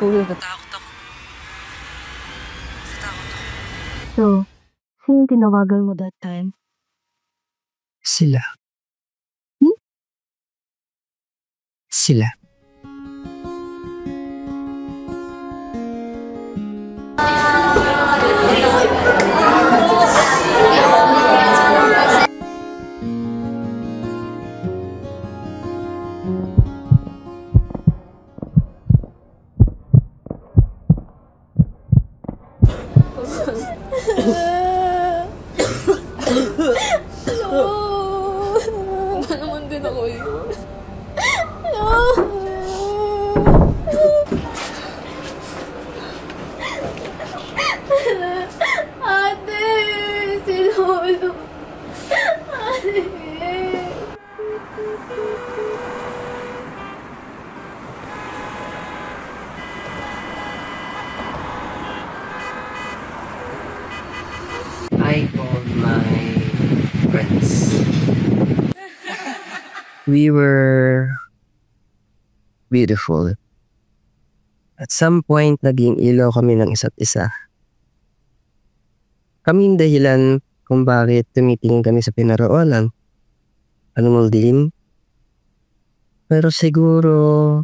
tulog. Natakot ako. Natakot ako. So, sino tinawagan mo that time? Sila. Sila. naman din ako yun. Ate! Si Lolo! Ate! I called my friends. We were beautiful. At some point, naging ilaw kami ng isa't isa. Kami yung dahilan kung bakit tumitingin kami sa pinaroonan. Ano mo din? Pero siguro,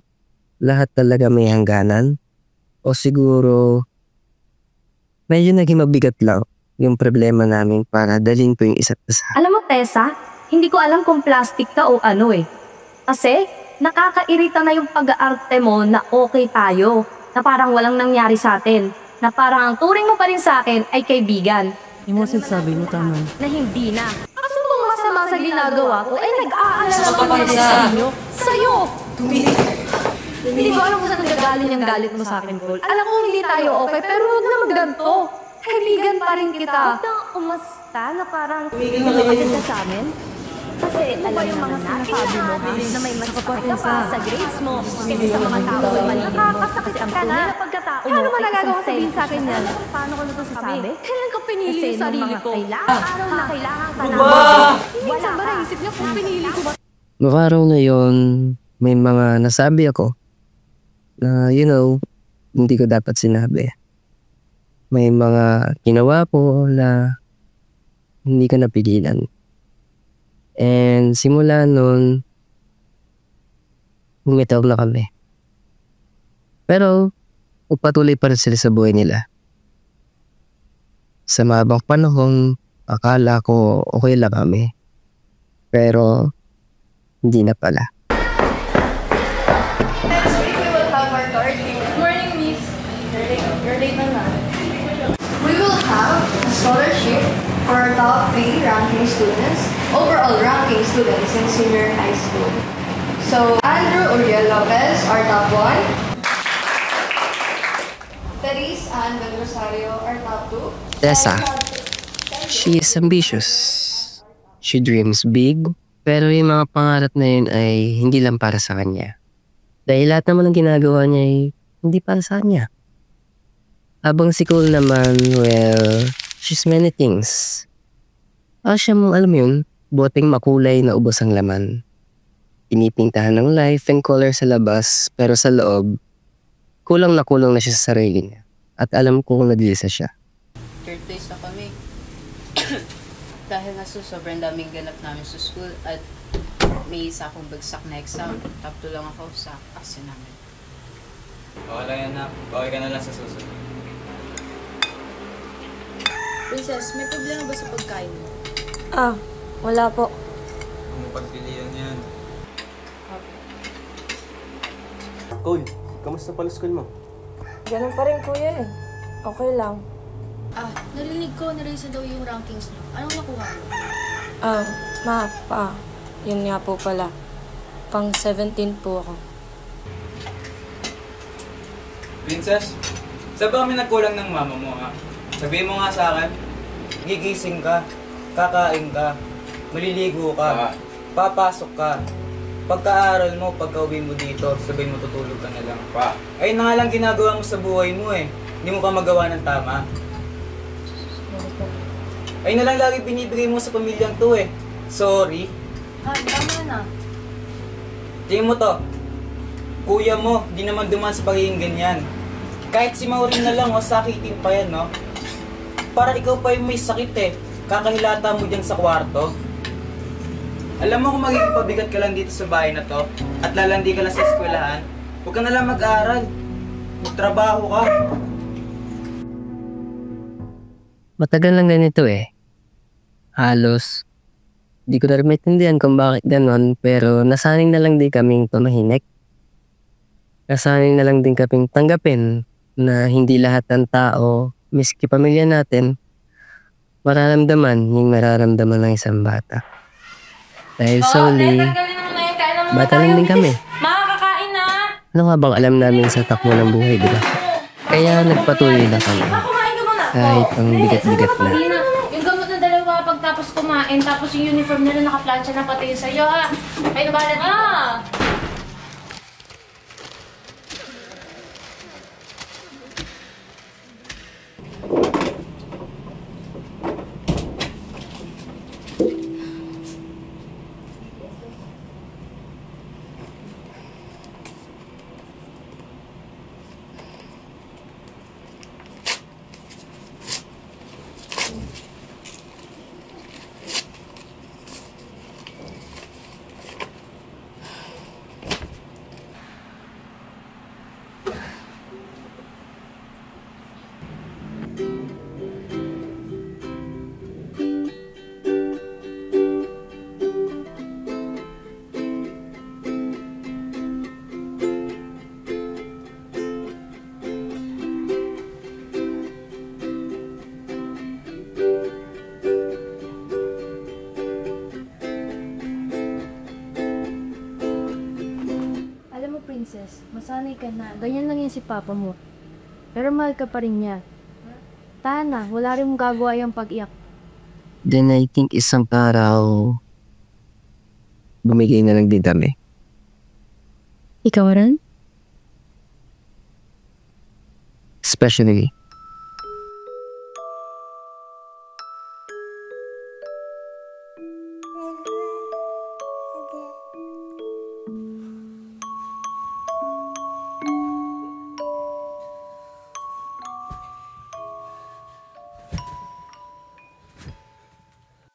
lahat talaga may hangganan. O siguro, medyo naging mabigat lang yung problema namin para dalhin ko yung isa't isa. Alam mo, Tessa, hindi ko alam kung plastic ka o ano eh. Kasi, nakakairita na yung pag-aarte mo na okay tayo, na parang walang nangyari sa atin, na parang ang turing mo pa rin sa akin ay kaibigan. Yung mo sinasabi mo, tama. Na hindi na. Kasi kung masama sa ginagawa ko, ay nag-aalala ko na din sa inyo. Sa'yo! Hindi ko alam kung saan nagagaling yung galit mo sa akin, Paul. Alam ko hindi tayo okay, pero huwag na magganto. Kaibigan pa rin kita. Huwag na umasta na parang lumapit ka sa amin. Kasi alam naman natin na may mas kapatid sa grades mo kasi sa mga tao sa paligid mo. Nakakasakit ka na pagkatao mo. Paano mo nagagawa sabihin sa akin yan? Paano ko na ito sasabi? Kailan ka pinili yung sarili ko? Araw na kailangan ka na. Minsan ba naisip niya kung pinili ko ba? Noong araw na yun, may mga nasabi ako na, hindi ko dapat sinabi. May mga ginawa po na hindi ko napigilan. And simula nun, bumitaw na kami. Pero, patuloy pa rin sila sa buhay nila. Sa mabang panahon, akala ko okay lang kami. Pero, hindi na pala. Next week, we will have our card. Good morning, Miss. You're late na. We will have a scholarship for our top 3 ranking students, overall ranking students in senior high school. So, Andrew Uriel Lopez, our top 1. Therese Ann Del Rosario, our top 2. Tessa, she is ambitious. She dreams big, pero yung mga pangarap na yun ay hindi lang para sa kanya. Dahil lahat naman ng ginagawa niya ay hindi para sa kanya. Habang si Cole naman, well, she's many things. Siya mong alam yun, boteng makulay na ubos ang laman. Pinipintahan ng life and color sa labas, pero sa loob, kulang na siya sa sarili niya. At alam ko kung nag-iisa siya. Third place na kami. Dahil nga sobrang daming ganap namin sa school at may isa akong bagsak na exam. Top 2 lang ako sa action namin. Okay lang yan na. Okay ka na lang sa susunod. Princess, may problema ba sa pagkain mo? Wala po. Huwag mo pagpilian yan. Cole, kamusta pala school mo? Ganun pa rin, kuya eh. Okay lang. Narinig ko na-raise daw yung rankings niyo. Anong nakuha mo? Yun nga po pala. Pang 17 po ako. Princess, saan ba kami nagkulang ng mama mo, ha? Sabihin mo nga sa akin, gigising ka, kakain ka, maliligo ka, papasok ka. Pagka-aral mo, pagka-uwi mo dito, sabihin mo tutulog ka na lang. Ayun na nga lang ginagawa mo sa buhay mo eh. Hindi mo pa magawa ng tama. Ayun na lang lagi binibigay mo sa pamilyang to eh. Sorry. Tama na. Tingin mo to, kuya mo, di naman duman sa pagiging ganyan. Kahit si Maureen na lang, sakitin pa yan, no? Para ikaw pa yung may sakit eh. Kakahilata mo dyan sa kwarto. Alam mo kung magiging pabigat ka lang dito sa bahay na to, at lalandi ka lang sa eskwelahan, huwag ka na lang mag-aaral. Magtrabaho ka. Matagal lang ganito eh. Halos, di ko na rin maintindihan kung bakit ganon, pero nasanay na lang din kaming tumahinik. Nasanay na lang din kaming tanggapin na hindi lahat ng tao, miski pamilya natin, mararamdaman yung mararamdaman ng isang bata. Dahil solely, bata lang din kami. Makakakain na! Ano nga bang alam namin sa takbo ng buhay, di ba? Kaya nagpatuloy na kami. Kumain ka muna. Kahit ang bigat-bigat na. Yung gamot na dalawa pagtapos kumain, tapos yung uniform nila nakaplansya na pati yung sa'yo, ha? Ay, nabalat na! Princess, masanay ka na. Ganyan lang yan si Papa mo. Pero mahal ka pa rin niya. Tahan na, wala rin mong gagawa yung pag-iyak. Then I think isang araw, bumigay na lang din kami. Ikaw rin? Especially,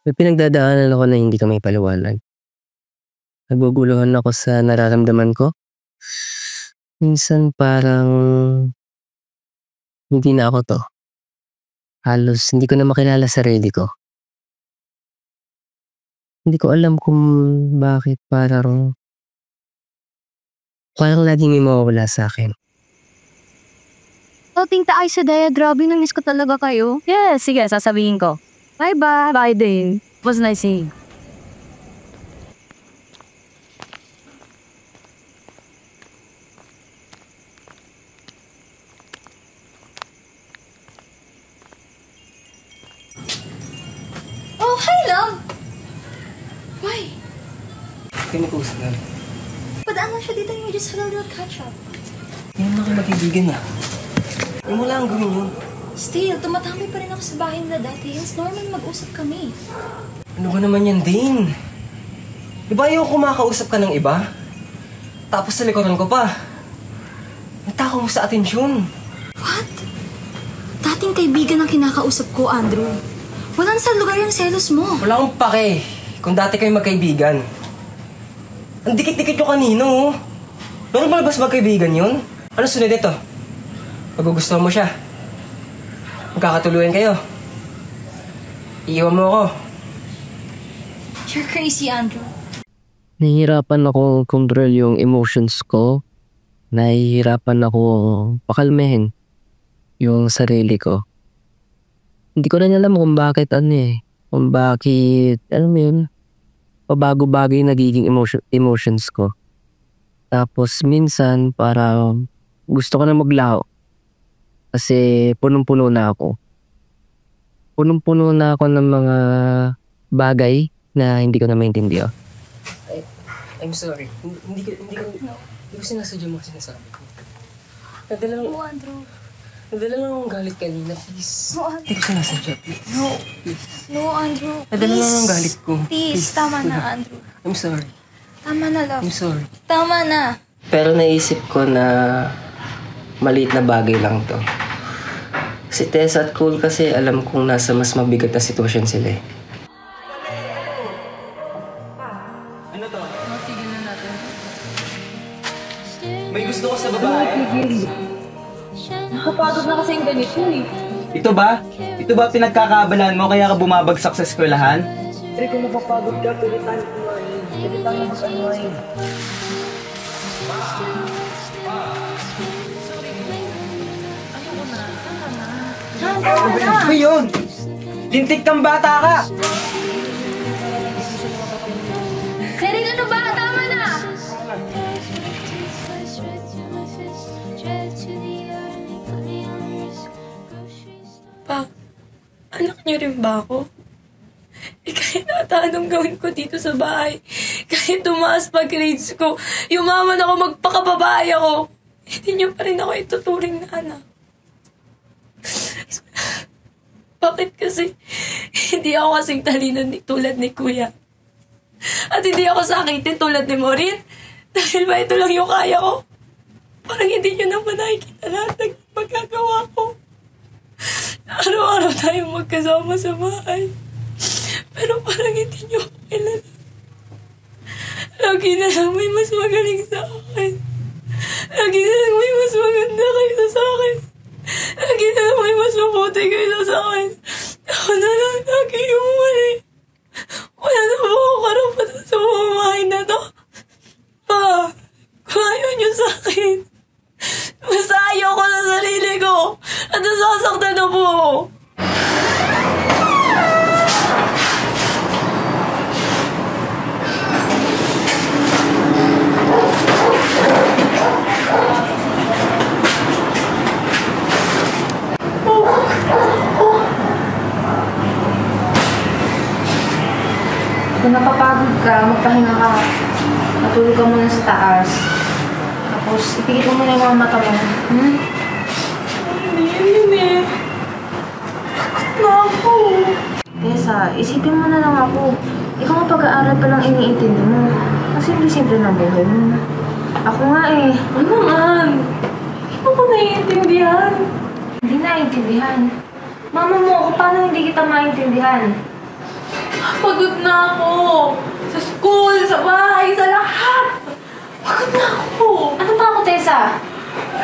may pinagdadaanan ako na hindi ka may paliwanag. Naguguluhan ako sa nararamdaman ko. Minsan parang hindi na ako to. Halos hindi ko na makilala sarili ko. Hindi ko alam kung bakit parang laging may mawawala sa akin. Outing tayo sa Daya, grabe na-miss ko talaga kayo. Yes, sige, sasabihin ko. Bye-bye. Bye din. It was nice seeing you. Oh, hi, love! Why? Kinukusa na. Padaan lang siya dito and we just had a little catch-up. Yan na kayo magkaibigan na. Yung wala ang gawin yun. Still, tumatambay pa rin ako sa bahay nila dati. It's normal mag-usap kami. Ano ba naman yan, Dane? Di ba ayaw kumakausap ka ng iba? Tapos sa likuran ko pa. Natakaw mo sa atensyon. What? Dating kaibigan ang kinakausap ko, Andrew. Walang sa lugar yung selos mo. Wala akong pake kung dati kayo magkaibigan. Ang dikit-dikit yung kanino, oh. Pero malabas magkaibigan yun? Ano sunod ito? Magugustuhan mo siya. Magkakatuluyan kayo. Iiwan mo ako. You're crazy, Andrew. Nahihirapan akong control yung emotions ko. Nahihirapan akong pakalmehin yung sarili ko. Hindi ko rin alam kung bakit Kung bakit, alam mo yun, pabago-bago yung nagiging emotions ko. Tapos minsan parang gusto ko na maglaho. Kasi punong-puno na ako. Punong-puno na ako ng mga bagay na hindi ko na maintindihan. I'm sorry. Hindi ko sinasadya mo sinasabi ko. Nadala lang, Andrew. nadala lang akong galit kanina, please. No, Andrew. Hindi ko sinasadya, please. No, Andrew. Nadala lang ang galit ko. Please, tama na, Andrew. I'm sorry. Tama na, love. I'm sorry. Tama na. Pero naisip ko na maliit na bagay lang to. Si Tessa at Cole kasi alam kong nasa mas mabigat na sitwasyon sila eh. Ano to? Matigil na natin. May gusto ko sa babae. Nakapagod na kasi yung ganito eh. Ito ba? Ito ba pinagkakabalaan mo kaya ka bumabagsak sa eskwelahan? Pero kung napapagod ka, pwede tayo kumain. Pwede tayo mag-unwind. Ano yun? Lintik kang bata ka! Seril, ano ba? Tama na! Pa, anak niyo rin ba ako? Kahit ata anong gawin ko dito sa bahay, kahit tumaas pa grades ko, yumaman ako, magpakababae ako, hindi niyo pa rin ako ituturing na anak. Bakit kasi hindi ako kasing talino tulad ni Kuya? At hindi ako sakitin tulad ni Maureen? Dahil ba ito lang yung kaya ko? Parang hindi niyo naman nakikita lahat ng magagawa ko. Araw-araw tayong magkasama sa bahay. Pero parang hindi niyo ako kilala. Lagi na lang may mas magaling sa akin. Lagi na lang may mas maganda kaysa sa akin. Lagi na lang may mas mabuti kaysa sa akin. Ako na lang lagi yung mali. Wala na po ako karapatan sa buhay na to. Pa, kung ayaw niyo sa akin, basta ayaw ko sa sarili ko. At nasasaktan na po ako. Kung napapagod ka, magpahinga ka. Matulog ka muna sa taas. Tapos, ipikit mo muna yung mga mata mo. Hindi. Takot na ako. Tessa, isipin mo na lang ako. Ikaw nga pag-aaral pa lang iniintindi mo. Kasi simple-simple ng buhay mo. Ako nga eh. Ano naman? Hindi ko naiintindihan. Hindi naiintindihan. Mama mo ako, paano hindi kita maintindihan? Pagod na ako. Sa school, sa bahay, sa lahat. Pagod na ako. Ano ba ako, Tessa?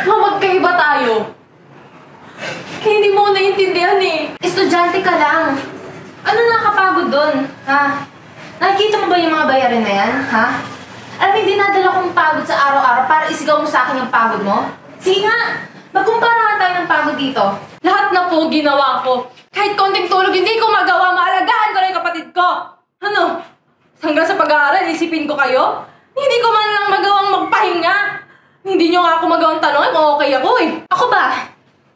Magkaiba tayo. Kaya hindi mo ko naiintindihan eh. Estudyante ka lang. Ano nakakapagod doon, ha? Nakikita mo ba yung mga bayarin na yan, ha? Alam mo, dinadala kong pagod sa araw-araw para isigaw mo sa akin yung pagod mo? Sige nga, magkumpara nga tayo ng pagod dito. Lahat na po ginawa ko. Kahit konting tulog, hindi ko magawa. Maalagaan ko na yung kapatid ko. Ano? Hanggang sa pag-aaral, isipin ko kayo? Hindi ko man lang magawang magpahinga. Hindi nyo nga ako magawang tanong kung okay ako eh. Ako ba?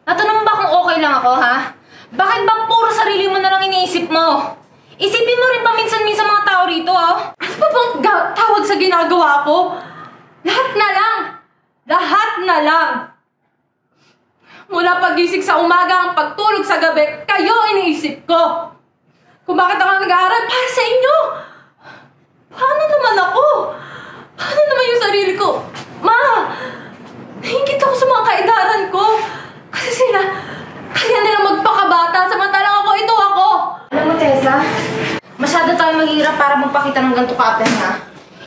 Natanong ba kung okay lang ako, ha? Bakit ba puro sarili mo na lang iniisip mo? Isipin mo rin paminsan-minsan mga tao rito, oh. Ano ba bang tawag sa ginagawa ko? Lahat na lang. Lahat na lang. Mula pagising sa umaga ang pagtulog sa gabi, kayo iniisip ko. Kung bakit ako nag-aaral para sa inyo. Paano naman ako? Paano naman yung sarili ko? Ma! Nahingkit ako sa mga kaedaran ko. Kasi sila, kaya nila magpakabata, samantalang ito ako. Alam mo, Tessa, masyado tayo maghihirap para magpakita ng ganito ka-apply, ha?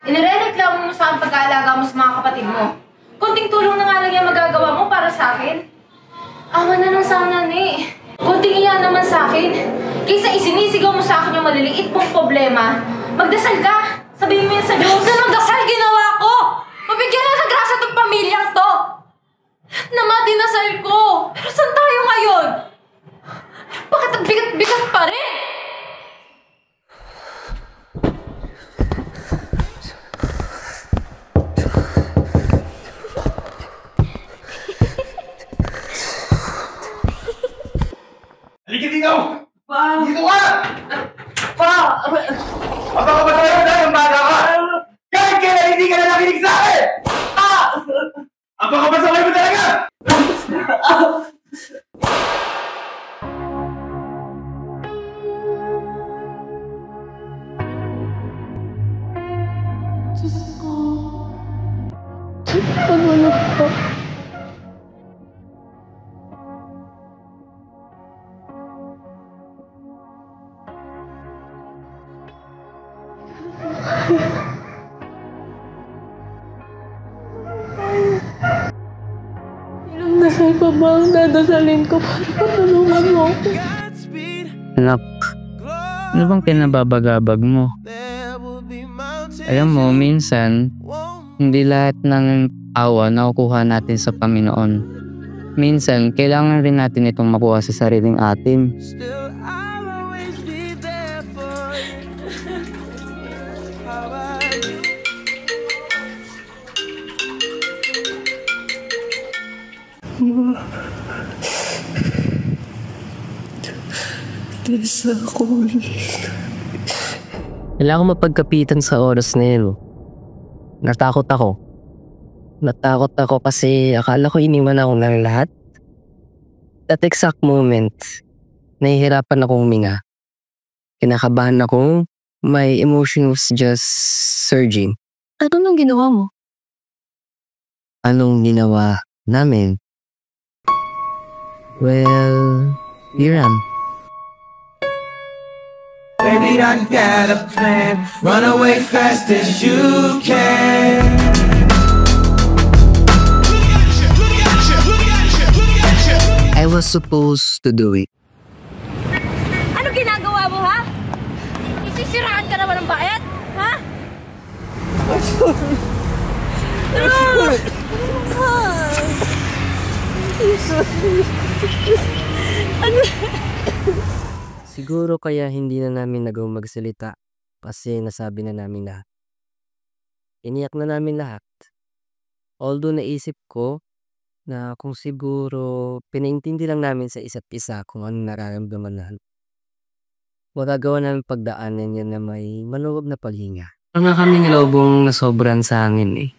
Inirereklamo mo sa pag-aalaga mo sa mga kapatid mo. Konting tulong na nga lang yung magagawa mo para sa akin. Awa na lang sana, ni. Konting iya naman sa akin. Kaysa isinisigaw mo sa akin yung maliliit mong problema, magdasal ka. Sabihin mo yan sa Diyos. Anong dasal ginawa ko? Mabigyan na ng grasya itong pamilyang to. Lahat naman dinasal ko. Pero saan tayo ngayon? Bakit ang bigat-bigat pa rin? Halika dito! Dito ka! Apa ka ba sa'yo dahil ang bata ka? Kahit kailan hindi ka na nakinig sa akin! Apa ka ba sa'yo mo talaga? Ilang dasal pa ba ang dadasalin ko para patulungan mo ako? Anak, ano bang pinababagabag mo? Alam mo, minsan, hindi lahat ng awa nakukuha natin sa Panginoon. Minsan, kailangan rin natin itong makuha sa sariling atin. Kailangan ko mapagkapitan sa oras na yun. Natakot ako. Natakot ako kasi akala ko iniwan ako ng lahat. That exact moment, nahihirapan akong huminga. Kinakabahan ako, my emotion was just surging. Ano nang ginawa mo? Anong ginawa namin? Well, we ran. Baby, I got a plan. Run away fast as you can. I was supposed to do it. Ano ginagawa mo, ha? Isisiraan ka naman ng bayad? Ha? Siguro kaya hindi na namin nagawang magsalita kasi nasabi na namin lahat. Iniyak na namin lahat. Although naisip ko na kung siguro pinaintindi lang namin sa isa't isa kung anong nararamdaman namin. Magagawa namin pagdaanan yan na may maluwag na paghinga. Parang kaming lobong na sobrang sa hangin eh.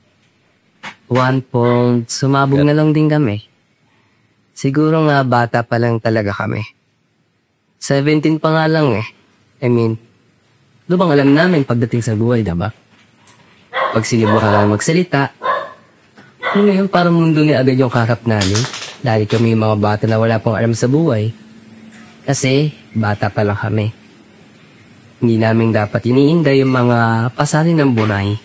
One point, sumabog na lang din kami. Siguro nga bata pa lang talaga kami. 17 pa nga lang eh. I mean, ano bang alam namin pagdating sa buhay, diba? Pag sinibukan namin magsalita, ngayon parang mundo ni agad yung kaharap namin. Dahil kami yung mga bata na wala pang alam sa buhay. Kasi, bata pa lang kami. Hindi namin dapat iniinda yung mga pasanin ng buhay.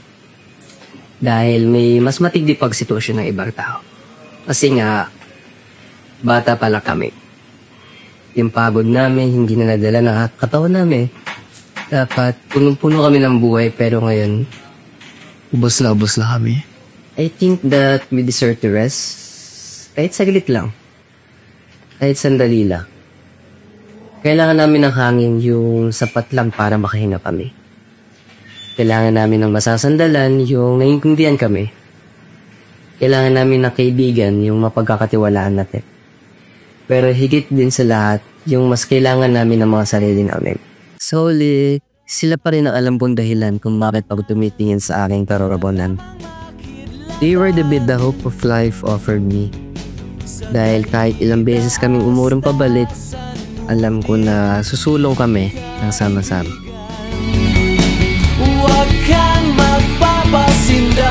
Dahil may mas matindi pag sitwasyon ng ibang tao. Kasi nga, bata pa lang kami. Yung pagod namin, hindi na nadala ng katawan namin. Dapat, punong-puno kami ng buhay, pero ngayon, ubos na kami. I think that we deserve to rest. Kahit saglit lang. Kahit sandali lang. Kailangan namin ng hangin yung sapat lang para makahinga kami. Kailangan namin ng masasandalan yung naiintindihan kami. Kailangan namin ng kaibigan yung mapagkakatiwalaan natin. Pero higit din sa lahat, yung mas kailangan namin ng mga sarili namin. Solely, sila pa rin ang alam kong dahilan kung bakit pag tumitingin sa aking karorabonan. They were the bit the hope of life offered me. Dahil kahit ilang beses kaming umurong pabalik, alam ko na susulong kami ng sama-sama. Huwag kang magpapasinda.